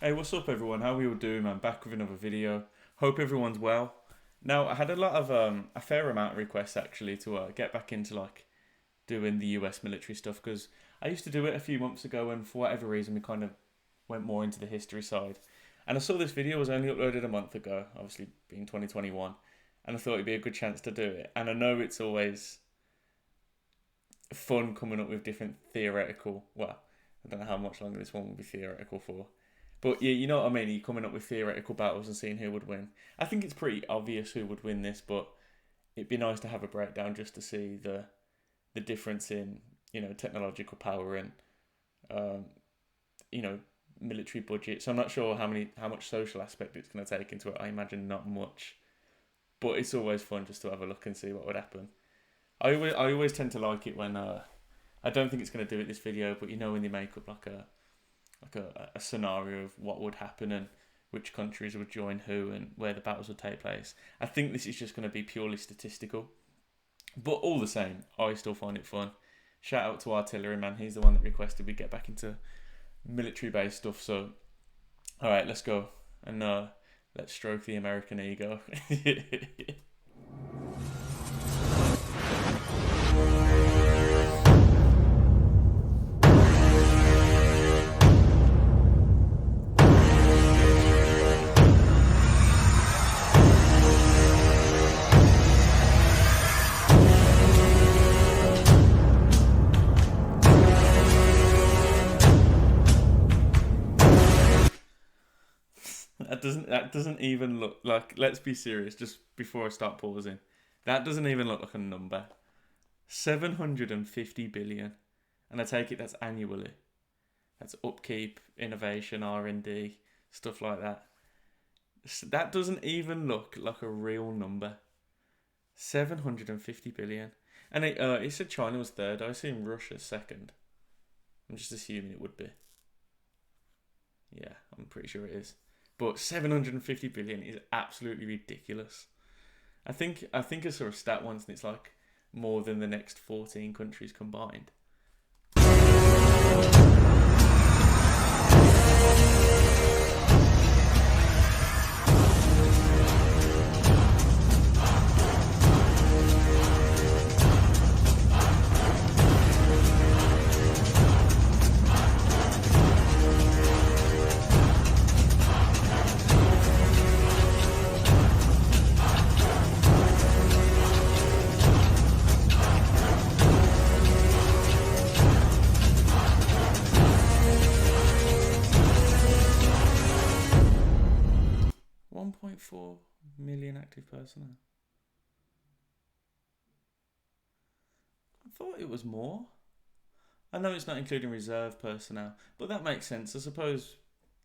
Hey, what's up, everyone? How are we all doing, man? Back with another video. Hope everyone's well. Now, I had a fair amount of requests actually to get back into like doing the US military stuff because I used to do it a few months ago, and for whatever reason, we kind of went more into the history side. And I saw this video was only uploaded a month ago, obviously being 2021, and I thought it'd be a good chance to do it. And I know it's always fun coming up with different theoretical. Well, I don't know how much longer this one will be theoretical for. But yeah, you know what I mean? You're coming up with theoretical battles and seeing who would win. I think it's pretty obvious who would win this, but it'd be nice to have a breakdown just to see the difference in, technological power and military budget. So I'm not sure how much social aspect it's going to take into it. I imagine not much, but it's always fun just to have a look and see what would happen. I always tend to like it when I don't think it's going to do it this video, but when they make up like a scenario of what would happen and which countries would join who and where the battles would take place. I think this is just going to be purely statistical, but all the same, I still find it fun. Shout out to Artilleryman, he's the one that requested we get back into military based stuff. So alright, let's go and let's stroke the American ego. That doesn't even look like, let's be serious just before I start pausing. That doesn't even look like a number. 750 billion. And I take it that's annually. That's upkeep, innovation, R&D, stuff like that. That doesn't even look like a real number. 750 billion. And it said China was third. I assume Russia's second. I'm just assuming it would be. Yeah, I'm pretty sure it is. But 750 billion is absolutely ridiculous. I think I saw a stat once and it's like more than the next 14 countries combined. .4 million active personnel. I thought it was more. I know it's not including reserve personnel, but that makes sense. I suppose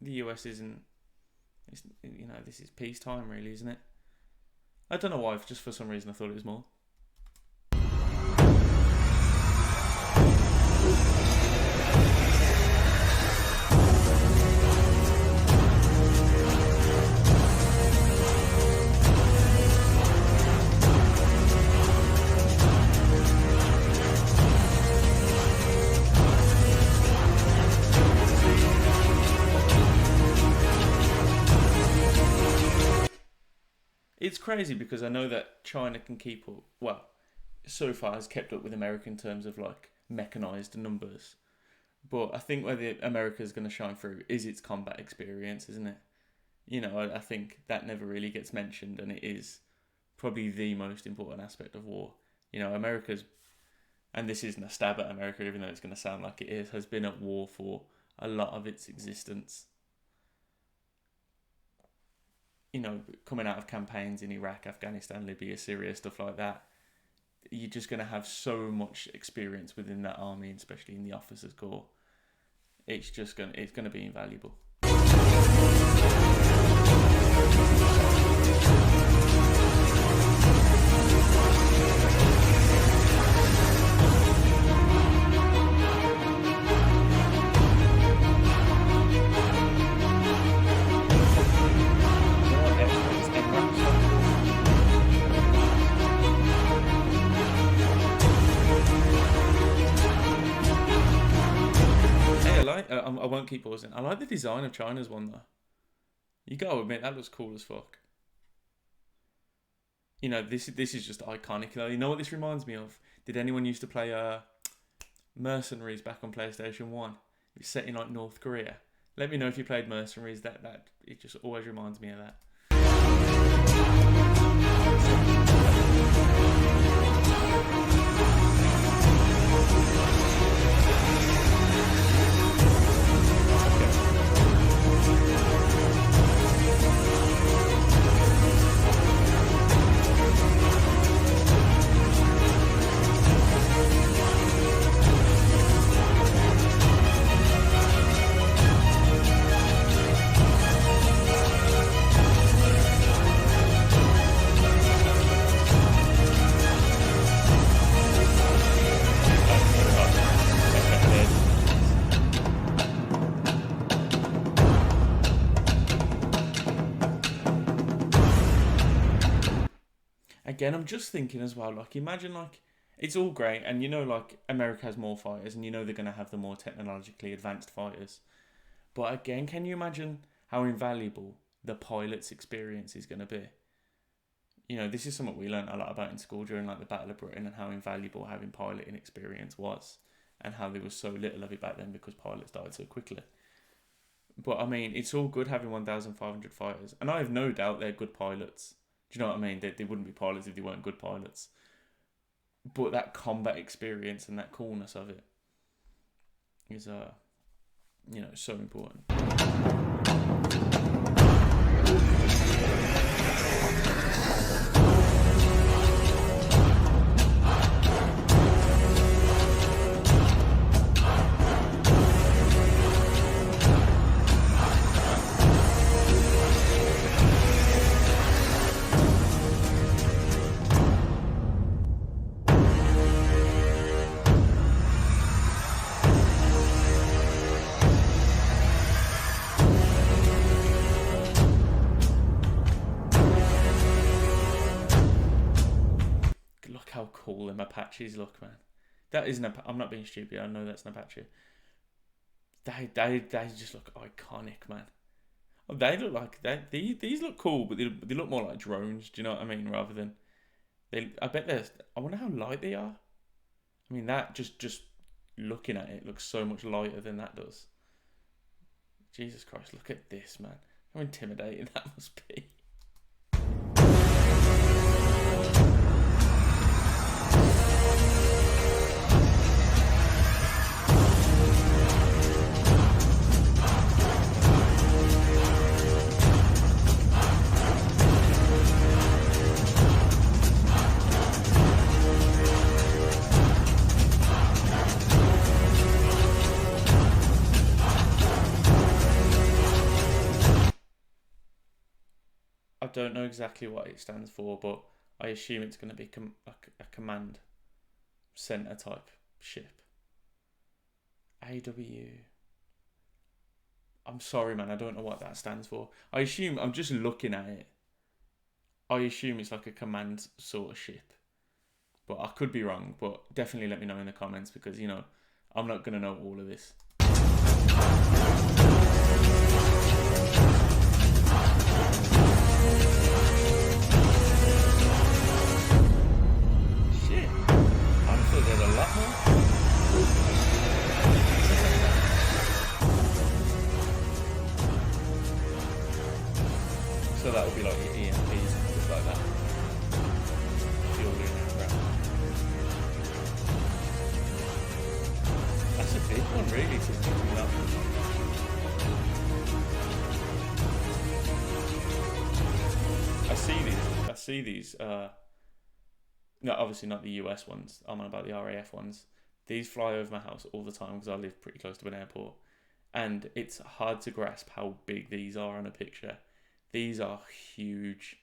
the US isn't. This is peacetime, really, isn't it? I don't know why. Just for some reason, I thought it was more. It's crazy because I know that China can keep up, well, so far has kept up with America in terms of like mechanized numbers. But I think where America is going to shine through is its combat experience, isn't it? I think that never really gets mentioned, and it is probably the most important aspect of war. America's, and this isn't a stab at America, even though it's going to sound like it is, has been at war for a lot of its existence. Coming out of campaigns in Iraq, Afghanistan, Libya, Syria, stuff like that, you're just going to have so much experience within that army, especially in the officers' corps. It's going to be invaluable. I won't keep pausing. I like the design of China's one though. You gotta admit that looks cool as fuck. You know, this is just iconic though. You know what this reminds me of? Did anyone used to play Mercenaries back on PlayStation 1? It's set in like North Korea. Let me know if you played Mercenaries. That it just always reminds me of that. Again, I'm just thinking as well, like, imagine, like, it's all great, and you know, like, America has more fighters, and you know they're going to have the more technologically advanced fighters. But again, can you imagine how invaluable the pilot's experience is going to be? You know, this is something we learned a lot about in school during, like, the Battle of Britain, and how invaluable having piloting experience was, and how there was so little of it back then because pilots died so quickly. But, I mean, it's all good having 1,500 fighters, and I have no doubt they're good pilots. Do you know what I mean? They wouldn't be pilots if they weren't good pilots. But that combat experience and that coolness of it is, you know, so important. How cool them Apaches look, man. That isn't I'm not being stupid. I know that's an Apache. They just look iconic, man. They look like these look cool, but they look more like drones. Do you know what I mean? Rather than I bet there's. I wonder how light they are. I mean, that just looking at it looks so much lighter than that does. Jesus Christ! Look at this, man. How intimidating that must be. I don't know exactly what it stands for, but I assume it's going to be a command center type ship. AW. I'm sorry, man. I don't know what that stands for. I'm just looking at it. I assume it's like a command sort of ship. But I could be wrong. But definitely let me know in the comments because, you know, I'm not going to know all of this. Shit. I thought there was a lot more. So that would be like your EMPs and stuff like that. Fueling and crap. That's a big one, really, to do that. I see these. No, obviously not the US ones. I'm on about the RAF ones. These fly over my house all the time because I live pretty close to an airport, and it's hard to grasp how big these are on a picture. These are huge.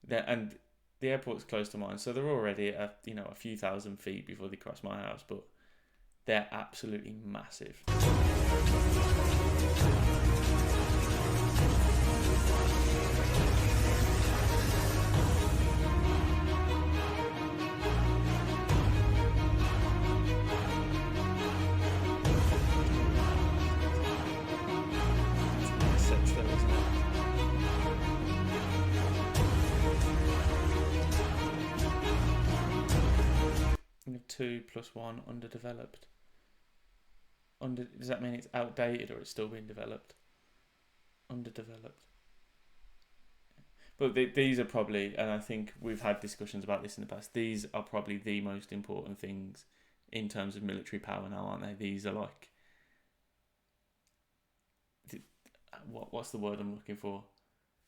And the airport's close to mine, so they're already at a few thousand feet before they cross my house, but they're absolutely massive. chance though, isn't it? You have 2 + 1 underdeveloped. Does that mean it's outdated or it's still being developed? Underdeveloped. But these are probably, and I think we've had discussions about this in the past, these are probably the most important things in terms of military power now, aren't they? These are like, what's the word I'm looking for?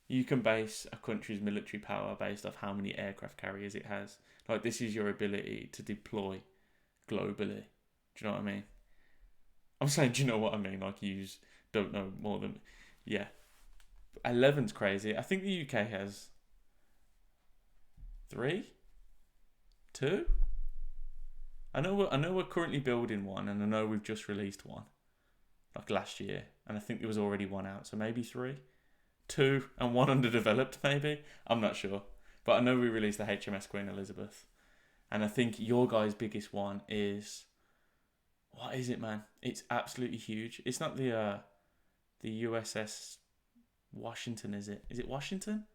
You can base a country's military power based off how many aircraft carriers it has. Like, this is your ability to deploy globally. Do you know what I mean? I'm saying, do you know what I mean? Like, you don't know more than... Yeah. 11's crazy. I think the UK has 3? 2? I know we're currently building one, and I know we've just released one. Like last year. And I think there was already one out, so maybe 3? 2 and 1 underdeveloped, maybe? I'm not sure. But I know we released the HMS Queen Elizabeth. And I think your guy's biggest one is... What is it, man? It's absolutely huge. It's not the USS Washington, is it? Is it Washington?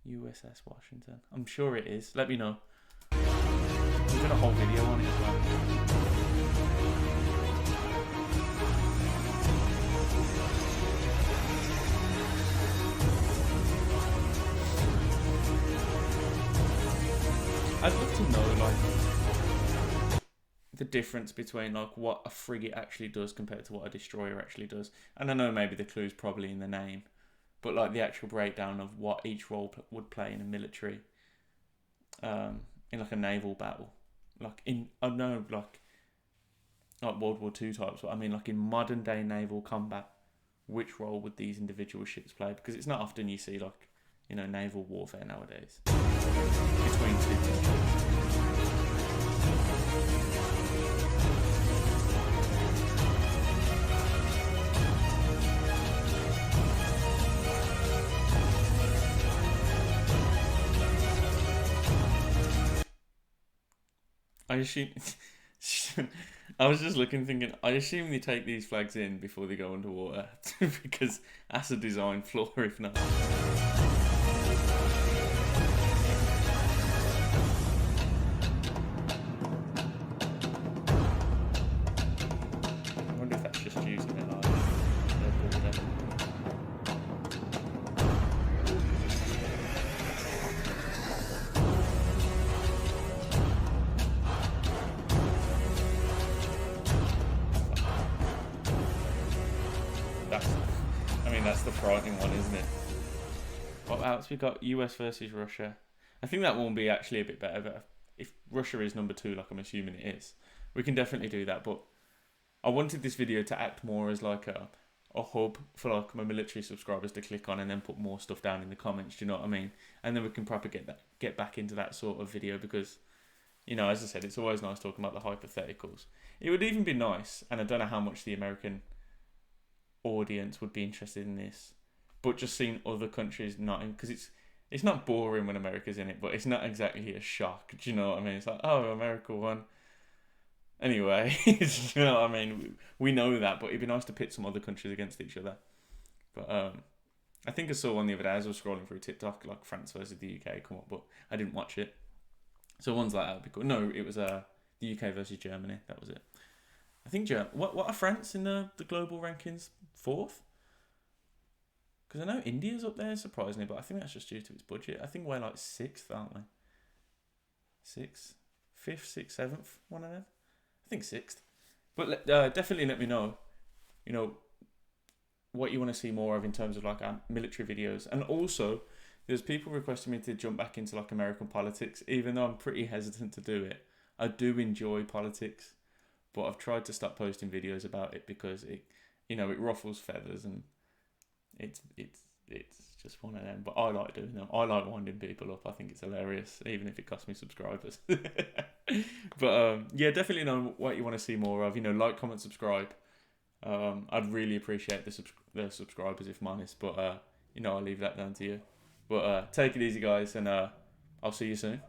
USS Washington. I'm sure it is. Let me know. We've done a whole video on it as well. I'd love to know, like, the difference between like what a frigate actually does compared to what a destroyer actually does. And I know maybe the clue's probably in the name, but like the actual breakdown of what each role would play in a military, in like a naval battle, like in like World War II types. But I mean, like in modern day naval combat, which role would these individual ships play? Because it's not often you see like, you know, naval warfare nowadays between two countries. I assume... I was just looking, thinking, I assume they take these flags in before they go underwater, because that's a design flaw, if not. I wonder if that's just using it like whatever. That's the frightening one, isn't it? What else we got? US versus Russia. I think that one will be actually a bit better, but if Russia is number 2, like I'm assuming it is, we can definitely do that. But I wanted this video to act more as like a hub for like my military subscribers to click on and then put more stuff down in the comments. Do you know what I mean? And then we can probably get back into that sort of video, because, you know, as I said, it's always nice talking about the hypotheticals. It would even be nice, and I don't know how much the American audience would be interested in this, but just seeing other countries not in, because it's not boring when America's in it, but it's not exactly a shock. Do you know what I mean? It's like, oh, America won. Anyway, you know what I mean? We know that, but it'd be nice to pit some other countries against each other. But I think I saw one the other day as I was scrolling through TikTok, like France versus the UK come up, but I didn't watch it. So ones like that would be cool. No, it was the UK versus Germany. That was it. I think what are France in the global rankings? 4th? Because I know India's up there, surprisingly, but I think that's just due to its budget. I think we're like 6th, aren't we? 6th? 5th, 6th, 7th? One of them? I think 6th. But definitely let me know, you know, what you want to see more of in terms of like military videos. And also, there's people requesting me to jump back into like American politics, even though I'm pretty hesitant to do it. I do enjoy politics, but I've tried to stop posting videos about it because it ruffles feathers, and it's just one of them. But I like doing them. I like winding people up. I think it's hilarious, even if it costs me subscribers. But yeah, definitely know what you want to see more of. You know, like, comment, subscribe. I'd really appreciate the subscribers, if I'm honest. But you know, I'll leave that down to you. But take it easy, guys, and I'll see you soon.